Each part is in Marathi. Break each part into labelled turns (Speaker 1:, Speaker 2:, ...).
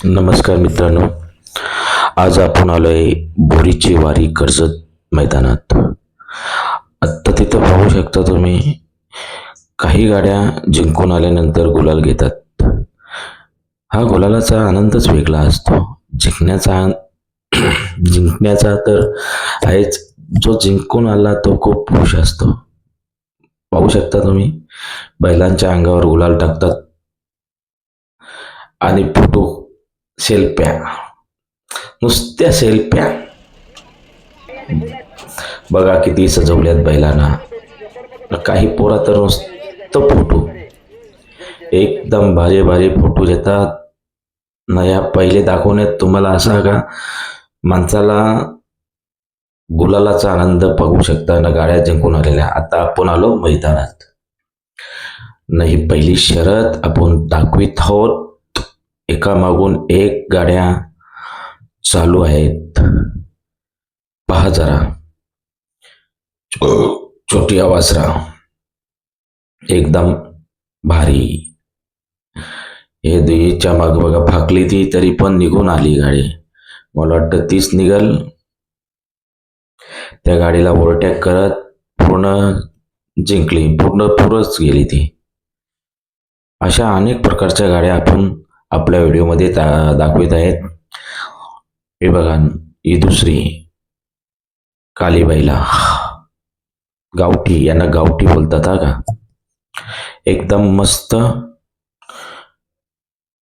Speaker 1: नमस्कार मित्रांनो, आज आपण आलोय बोरीची वारी कर्जत मैदानात. आत्ता तिथं पाहू शकता तुम्ही, काही गाड्या जिंकून आल्यानंतर गुलाल घेतात. हा गुलालाचा आनंदच वेगळा असतो. जिंकण्याचा तर आहेच. जो जिंकून आला तो खूप खुश असतो. पाहू शकता तुम्ही, बैलांच्या अंगावर गुलाल टाकतात आणि फोटो, सेल्फ्या, नुसत्या सेल्फ्या बघा किती सजवल्यात बैलांना. काही पोरा तर नुसतं फोटो, एकदम भारी भारी फोटो घेतात ना. या पहिले दाखवण्यात तुम्हाला असा का माणसाला गुलालाचा आनंद बघू शकता ना. गाड्या जिंकून आलेल्या. आता आपण आलो मैदानात ना. ही पहिली शर्यत आपण दाखवित आहोत. एका मागून एक गाड्या चालू आहेत. पहा जरा, छोटी आवाजरा एकदम भारी. हे देवीच्या माग बघा, फाकली ती तरी पण निघून आली गाडी. मला वाटतं तीच निघल. त्या गाडीला ओव्हरटेक करत पूर्ण जिंकली, पूर्ण पुरच गेली ती. अशा अनेक प्रकारच्या गाड्या आपण आपल्या व्हिडिओमध्ये दाखवित आहेत. हे बघा, ही दुसरी काली बैला, गावठी, यांना गावठी बोलतात हा का. एकदम मस्त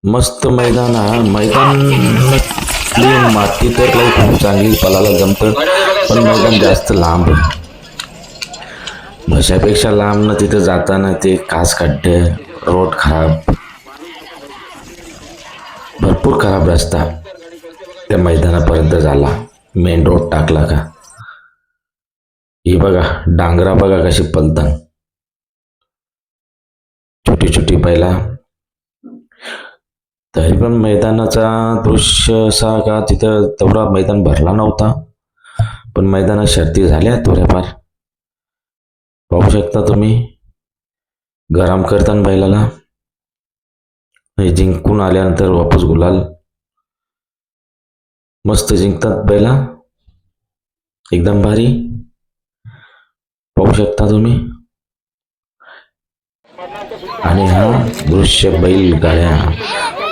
Speaker 1: मस्त मैदान. माती तर खूप चांगली पलाला जमतं, पण मैदान जास्त लांब, म्हशापेक्षा लांब ना. तिथं जाताना ते कास खड्डे, रोड खराब, भरपूर खराब रस्ता त्या मैदानापर्यंत झाला. मेन रोड टाकला का. ही बघा डांगरा, बघा कशी पलतात, छोटी छोटी बैला. तरी पण मैदानाचा दृश्य असा का, तिथं तेवढा मैदान भरला नव्हता, पण मैदानात शर्ती झाल्या थोड्याफार. पाहू शकता तुम्ही, गरम करताना बैलाला. जिंकून आल्यानंतर वापस गुलाल, मस्त जिंकतात बैला, एकदम भारी. पाहू शकता तुम्ही. आणि हा दृश्य बैल गाड्या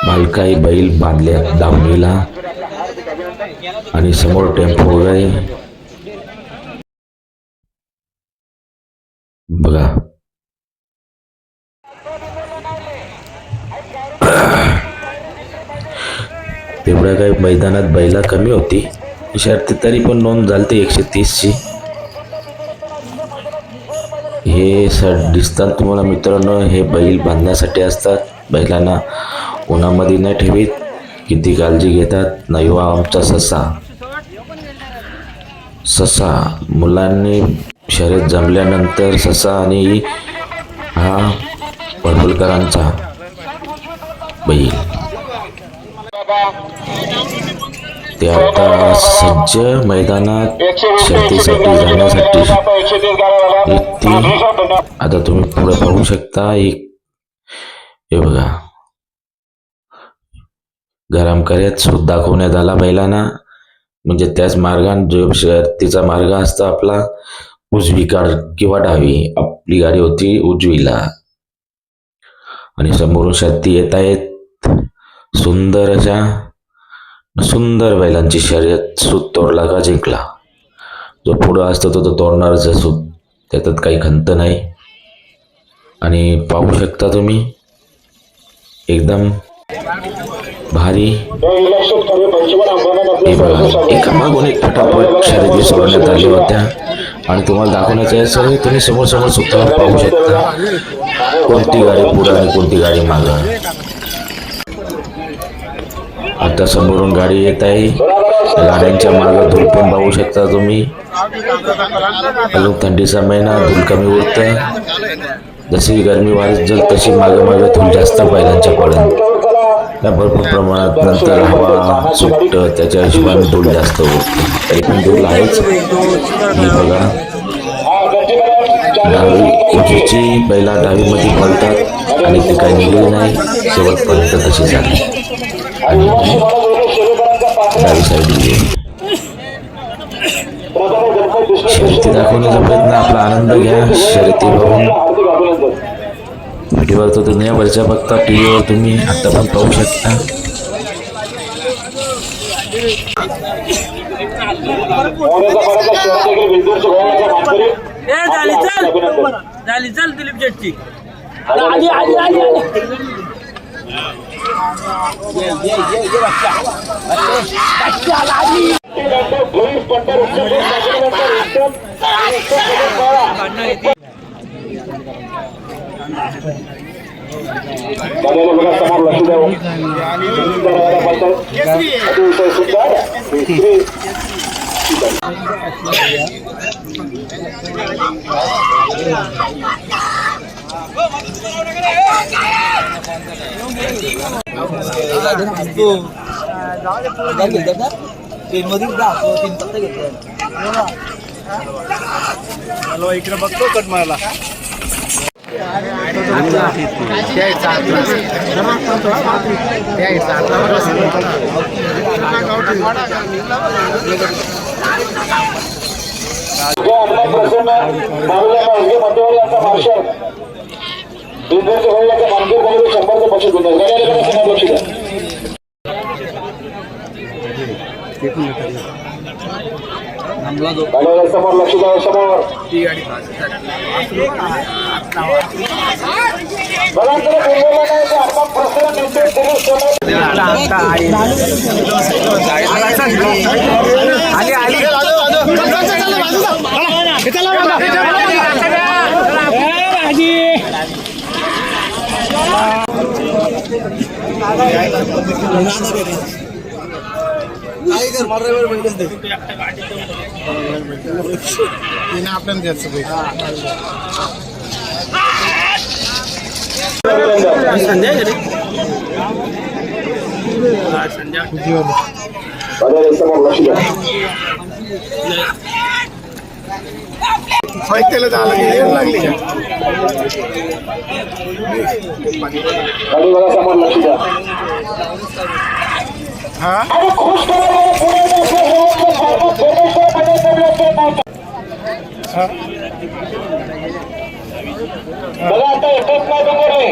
Speaker 1: मालकाई बैल बांधल्या दावणीला, आणि समोर टेम्पो वगैरे बघा. तेवढ्या काही मैदानात बैला कमी होती शर्ती, तरी पण नोंद झाली 130ची. हे सर दिसतात तुम्हाला मित्रांनो, हे बैल बांधण्यासाठी असतात. बैलांना उन्हामध्ये नाही ठेवीत, किती काळजी घेतात. नाही वा आमचा ससा मुलांनी शर्यत जमल्यानंतर ससा, आणि हा पडवलकरांचा बैल, ते आता सज्ज मैदानात शर्यतीसाठी जाण्यासाठी. आता तुम्ही पुढे पाहू शकता. हे बघा, गरम करत सूद दाखवण्यात आला बैलांना. म्हणजे त्याच मार्गाने जो शर्यतीचा मार्ग असतो आपला, उजवीकडे किंवा डावी. आपली गाडी होती उजवीला, आणि समोरून शर्ती येत आहेत. सुंदर अशा सुंदर बैलांची शर्यत. सूत तोडला का जिंकला. जो पुढं असतो तो तोडणारच सूत, त्याच्यात काही खंत नाही. आणि पाहू शकता तुम्ही, एकदम भारी. हे बघा, एका मागून एक फटाफट शर्यती सोडण्यात आल्या होत्या, आणि तुम्हाला दाखवण्याचं आहे सर्व. तुम्ही समोर सुद्धा पाहू शकता कोणती गाडी पुढं आणि कोणती गाडी मागं. आता समोरून गाडी येत आहे, गाड्यांच्या मागं धूल पण पाहू शकता तुम्ही. अजून थंडीचा महिना, धूल कमी उडतं. जशी गरमी वाढत जाईल तशी मागे धूल जास्त बैलांच्या पडत. भरपूर प्रमाणात नंतर हवा सुटतं, त्याच्या हिशोबाने धूल जास्त उडते. तरी पण धूल आहेच. ही बघा, डावी उजवीची बैला डावीमध्ये पळतात, आणि ते काही निघले नाही, शेवटपर्यंत तशी झाली. आणि डावी साईड दिली. शर्यती दाखवण्याचा प्रयत्न, आपला आनंद घ्या शर्यती बघून. व्हिडिओवर तो दुनियाभरच्या बघता, टीव्हीवर तुम्ही आता पण पाहू शकता.
Speaker 2: झाली चल दिलीप शेट्टी.
Speaker 3: इकडे बघतो कट मारला. समोर लक्ष द्या. समोर आपल्याला घ्यायचं पैशाला जायला लागली समोर लक्ष द्या. मला आता एकच नाही बघणार आहे.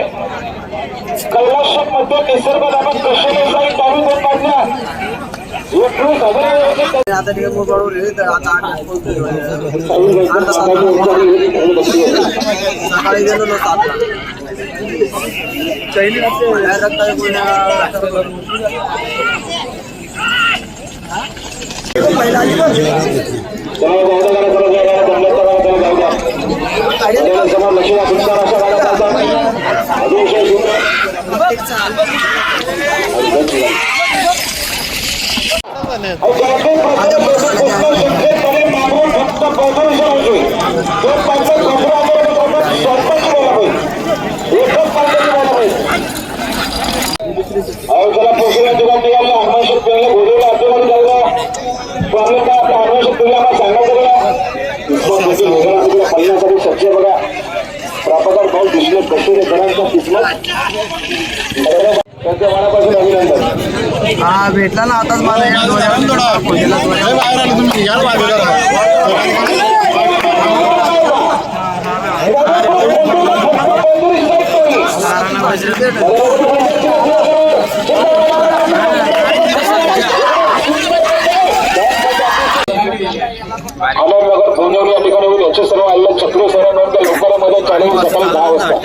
Speaker 3: कैलासक मध्ये निसर्गधामन कृष्णेश्वरी चालू दोन बाजूला 21,000 आता सकाळी गेलो ना 7ला. हा भेटला ना आताच मला नगर भोंजवली या ठिकाणी होईल. याचे सर्व आलेल्या चक्र सर्व नोंद लोकांना मध्ये चालू सकाळी 10 वाजता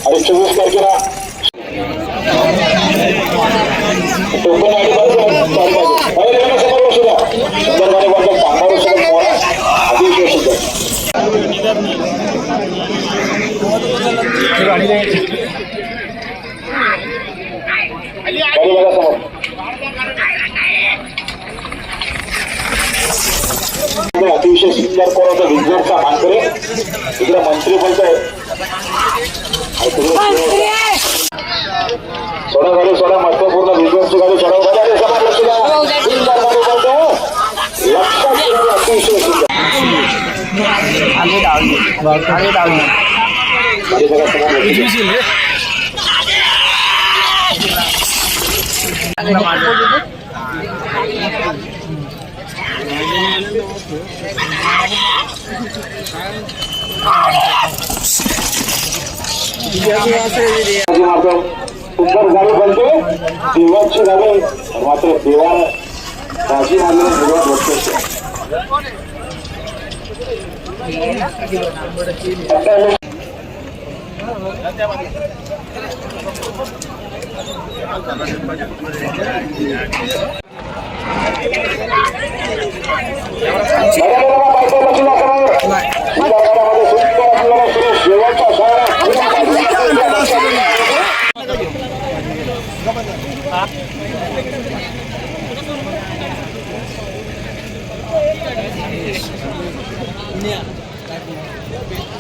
Speaker 3: आणि 24 तारखेला टोकन अतिशय सुंदर कोणाचा विजयाचा मान करे. इकडे मंत्री बोलतोय सोडा गाडी सोडा. महत्वपूर्ण विजयाची गाडी सोडा. लक्ष द्या. सुंदर गाडी बोलतो. लक्षात ठेवा. अतिशय सुंदर गाडी बघा समोर. सुंदर गाडी बनते देवाची गाडी मात्र देवा राजी मारलेल्या देवा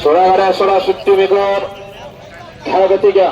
Speaker 3: सोळा गाड्या 16 सुट्टी मेकर ह्या गती घ्या.